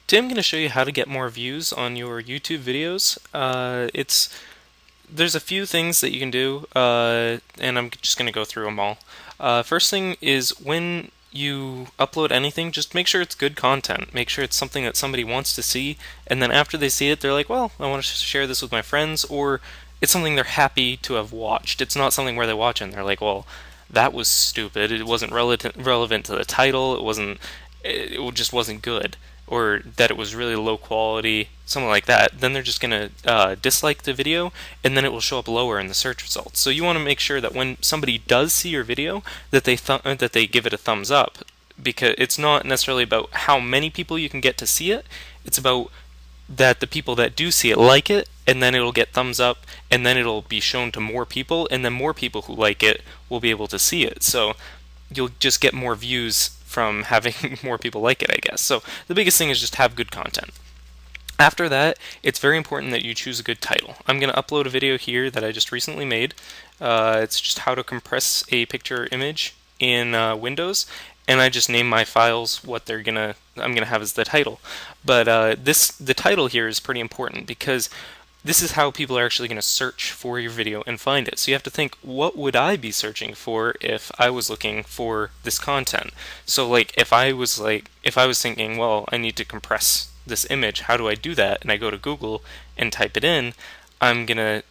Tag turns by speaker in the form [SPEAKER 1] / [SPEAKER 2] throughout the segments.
[SPEAKER 1] Today I'm going to show you how to get more views on your YouTube videos. There's a few things that you can do, and I'm just going to go through them all. First thing is when you upload anything, just make sure it's good content. Make sure it's something that somebody wants to see, and then after they see it, they're like, well, I want to share this with my friends, or it's something they're happy to have watched. It's not something where they watch it and they're like, well, that was stupid. It wasn't relevant to the title. It just wasn't good, or that it was really low quality, something like that. Then they're just gonna dislike the video, and then it will show up lower in the search results. So you want to make sure that when somebody does see your video, that they give it a thumbs up, because it's not necessarily about how many people you can get to see it. It's about that the people that do see it like it, and then it'll get thumbs up, and then it'll be shown to more people, and then more people who like it will be able to see it. So you'll just get more views from having more people like it, I guess. So the biggest thing is just have good content. After that, it's very important that you choose a good title. I'm going to upload a video here that I just recently made. It's just how to compress a picture or image in Windows, and I just name my files what I'm gonna have as the title. But the title here is pretty important because this is how people are actually going to search for your video and find it. So you have to think, what would I be searching for if I was looking for this content? So if I was thinking, well, I need to compress this image, how do I do that? And I go to Google and type it in, I'm going to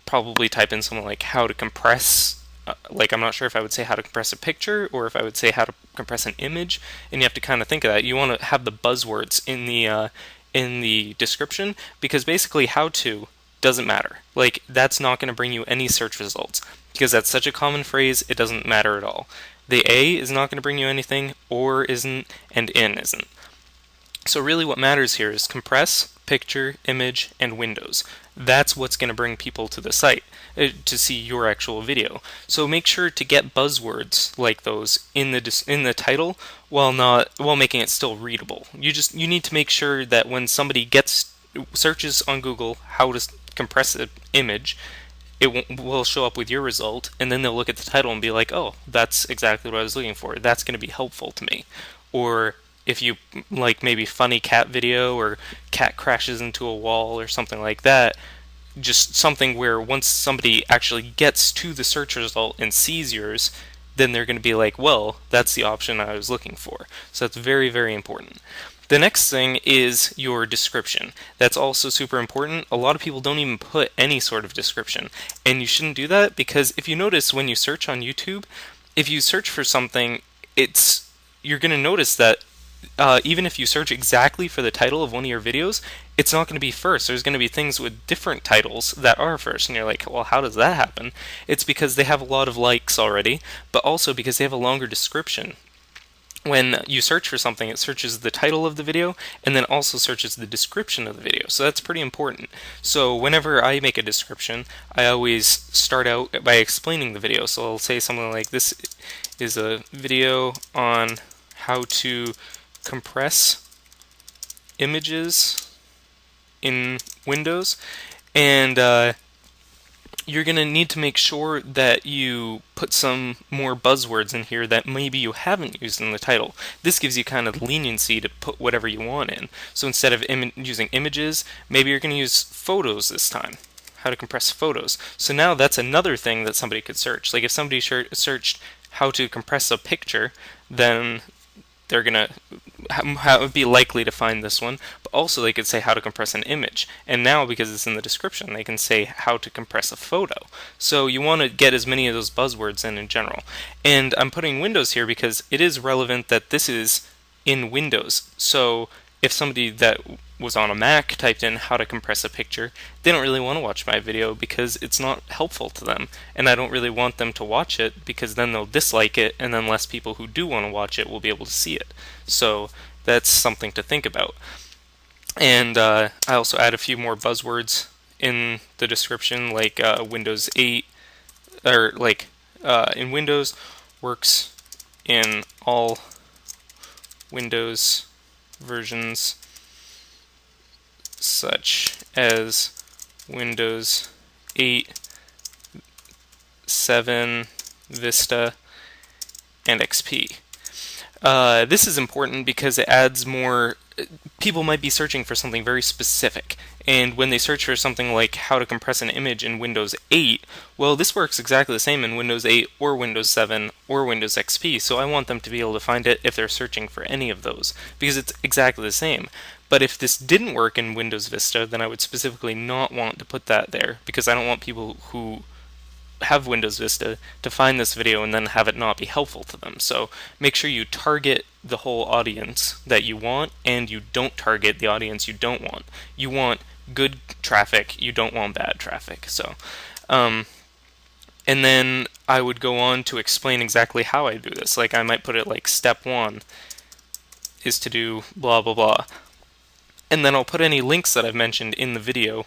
[SPEAKER 1] probably type in something like how to compress, I'm not sure if I would say how to compress a picture or if I would say how to compress an image, and you have to kind of think of that. You want to have the buzzwords in the description, because basically how to doesn't matter. Like, that's not going to bring you any search results because that's such a common phrase, it doesn't matter at all. The A is not going to bring you anything, or isn't, and in isn't. So really what matters here is compress, picture, image, and Windows. That's what's going to bring people to the site to see your actual video. So make sure to get buzzwords like those in the title while making it still readable. You need to make sure that when somebody searches on Google how to compress an image, will show up with your result, and then they'll look at the title and be like, oh, that's exactly what I was looking for. That's going to be helpful to me. Or if you like maybe funny cat video, or cat crashes into a wall or something like that, just something where once somebody actually gets to the search result and sees yours, then they're going to be like, well, that's the option I was looking for. So that's very, very important. The next thing is your description. That's also super important. A lot of people don't even put any sort of description, and you shouldn't do that, because if you notice when you search on YouTube, if you search for something, you're going to notice that even if you search exactly for the title of one of your videos, it's not going to be first. There's going to be things with different titles that are first, and you're like, well, how does that happen? It's because they have a lot of likes already, but also because they have a longer description. When you search for something, it searches the title of the video and then also searches the description of the video. So that's pretty important. So whenever I make a description, I always start out by explaining the video. So I'll say something like, this is a video on how to compress images in Windows, and you're going to need to make sure that you put some more buzzwords in here that maybe you haven't used in the title. This gives you kind of leniency to put whatever you want in. So instead of using images, maybe you're going to use photos this time. How to compress photos. So now that's another thing that somebody could search. Like if somebody searched how to compress a picture, then they're going to be likely to find this one, but also they could say how to compress an image. And now, because it's in the description, they can say how to compress a photo. So you want to get as many of those buzzwords in general. And I'm putting Windows here because it is relevant that this is in Windows. So if somebody that was on a Mac typed in how to compress a picture, they don't really want to watch my video because it's not helpful to them. And I don't really want them to watch it because then they'll dislike it, and then less people who do want to watch it will be able to see it. So that's something to think about. And I also add a few more buzzwords in the description, like Windows 8, or in Windows, works in all Windows versions such as Windows 8, 7, Vista, and XP. This is important because it adds more people might be searching for something very specific. And when they search for something like how to compress an image in Windows 8, well, this works exactly the same in Windows 8 or Windows 7 or Windows XP. So I want them to be able to find it if they're searching for any of those, because it's exactly the same. But if this didn't work in Windows Vista, then I would specifically not want to put that there, because I don't want people who have Windows Vista to find this video and then have it not be helpful to them. So make sure you target the whole audience that you want, and you don't target the audience you don't want. You want good traffic, you don't want bad traffic. Um, and then I would go on to explain exactly how I do this. Like I might put it like step one is to do blah blah blah. And then I'll put any links that I've mentioned in the video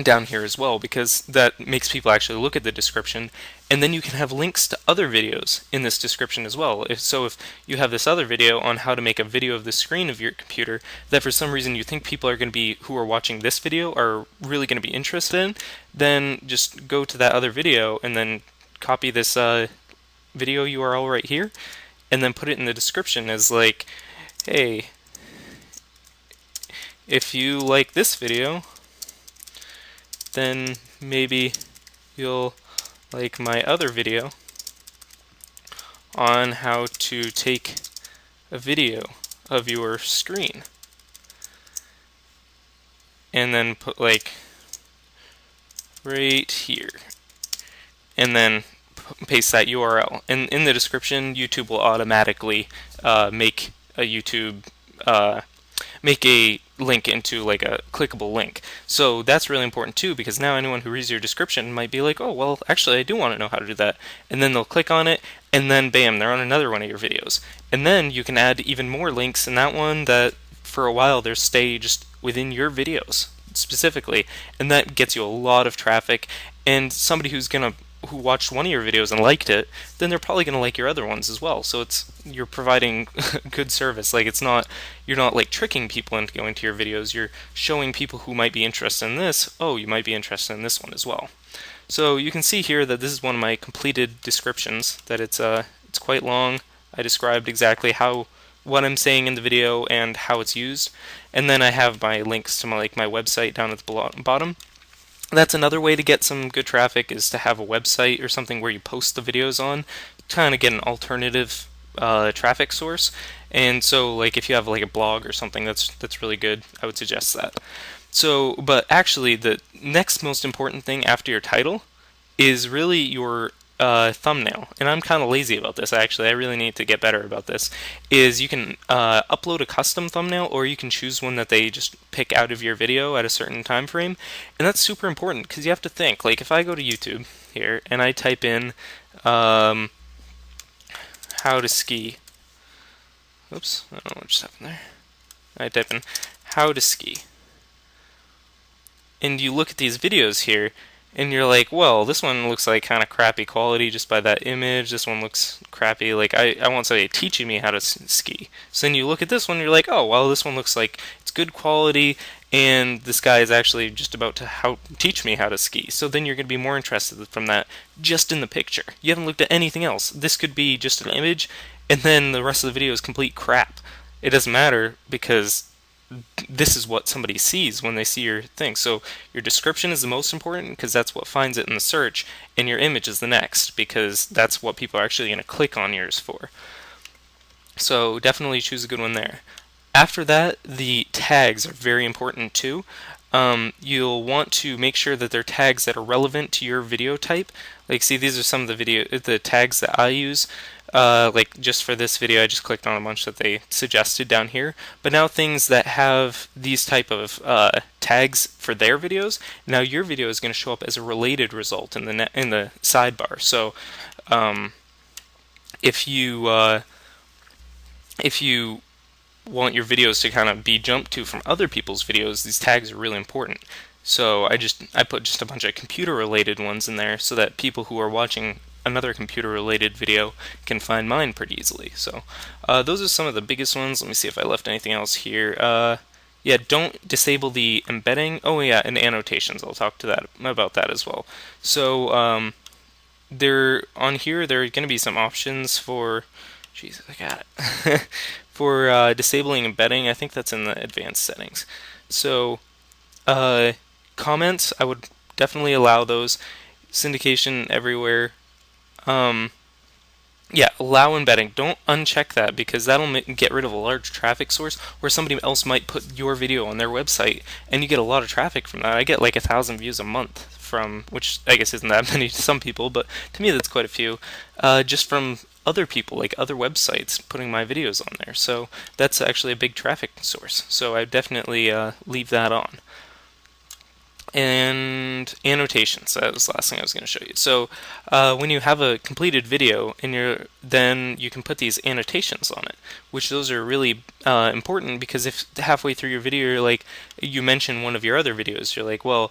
[SPEAKER 1] down here as well, because that makes people actually look at the description, and then you can have links to other videos in this description as well. If you have this other video on how to make a video of the screen of your computer that for some reason you think people are going to be, who are watching this video, are really going to be interested in, then just go to that other video and then copy this video URL right here, and then put it in the description as like, hey, if you like this video, then maybe you'll like my other video on how to take a video of your screen. And then put like right here. And then paste that URL. And in the description, YouTube will automatically make a make a link into like a clickable link. So that's really important too, because now anyone who reads your description might be like, oh, well, actually I do want to know how to do that. And then they'll click on it, and then bam, they're on another one of your videos. And then you can add even more links in that one that for a while they stay just within your videos specifically. And that gets you a lot of traffic, and somebody who watched one of your videos and liked it, then they're probably going to like your other ones as well. So you're providing good service. Like you're not like tricking people into going to your videos. You're showing people who might be interested in this, oh, you might be interested in this one as well. So you can see here that this is one of my completed descriptions, that it's quite long. I described exactly what I'm saying in the video and how it's used. And then I have my links to my website down at the bottom. That's another way to get some good traffic, is to have a website or something where you post the videos on, kind of get an alternative traffic source. And so like if you have like a blog or something, that's really good. I would suggest that. So, but actually the next most important thing after your title is really your thumbnail. And I'm kind of lazy about this, actually. I really need to get better about this. Is you can upload a custom thumbnail, or you can choose one that they just pick out of your video at a certain time frame. And that's super important, because you have to think, like if I go to YouTube here and I type in how to ski. Oops, I don't know what just happened there. I type in how to ski. And you look at these videos here, and you're like, well, this one looks like kind of crappy quality just by that image. This one looks crappy. Like, I want somebody teaching me how to ski. So then you look at this one, and you're like, oh, well, this one looks like it's good quality, and this guy is actually just about to teach me how to ski. So then you're going to be more interested from that just in the picture. You haven't looked at anything else. This could be just an image, and then the rest of the video is complete crap. It doesn't matter, because this is what somebody sees when they see your thing. So your description is the most important, because that's what finds it in the search, and your image is the next, because that's what people are actually going to click on yours for. So definitely choose a good one there. After that, the tags are very important too. You'll want to make sure that they're tags that are relevant to your video type. Like, see, these are some of the tags that I use. Like just for this video, I just clicked on a bunch that they suggested down here. But now things that have these type of tags for their videos, now your video is going to show up as a related result in the sidebar. So if you want your videos to kind of be jumped to from other people's videos, these tags are really important. So I put just a bunch of computer related ones in there, so that people who are watching another computer related video can find mine pretty easily. So those are some of the biggest ones. Let me see if I left anything else here. Yeah, don't disable the embedding. Oh yeah, and annotations. I'll talk about that as well. So on here there are going to be some options for, Jesus, I got it. For disabling embedding, I think that's in the advanced settings. So uh, comments, I would definitely allow those. Syndication everywhere. Um, yeah, allow embedding. Don't uncheck that because that'll get rid of a large traffic source where somebody else might put your video on their website and you get a lot of traffic from that. I get like 1,000 views a month from, which I guess isn't that many to some people, but to me that's quite a few, just from other people, like other websites, putting my videos on there. So that's actually a big traffic source. So I definitely leave that on. And annotations. That was the last thing I was going to show you. So when you have a completed video, then you can put these annotations on it, which those are really important because if halfway through your video, you're like, you mention one of your other videos, you're like, well,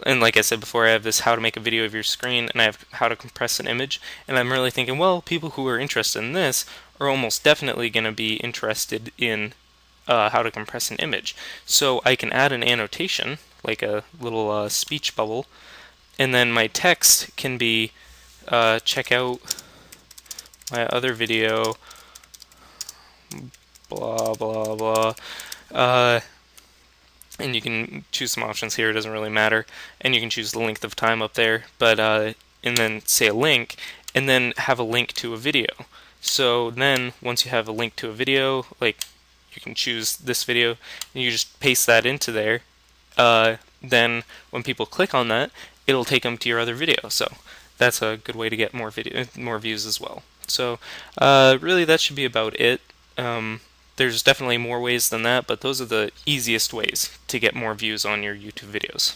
[SPEAKER 1] and like I said before, I have this how to make a video of your screen, and I have how to compress an image, and I'm really thinking, well, people who are interested in this are almost definitely going to be interested in how to compress an image. So I can add an annotation, like a little speech bubble, and then my text can be check out my other video, blah blah blah. Uh, and you can choose some options here, it doesn't really matter. And you can choose the length of time up there, but and then say a link, and then have a link to a video. So then once you have a link to a video, like you can choose this video, and you just paste that into there. Then when people click on that, it'll take them to your other video. So that's a good way to get more views as well. So really, that should be about it. There's definitely more ways than that, but those are the easiest ways to get more views on your YouTube videos.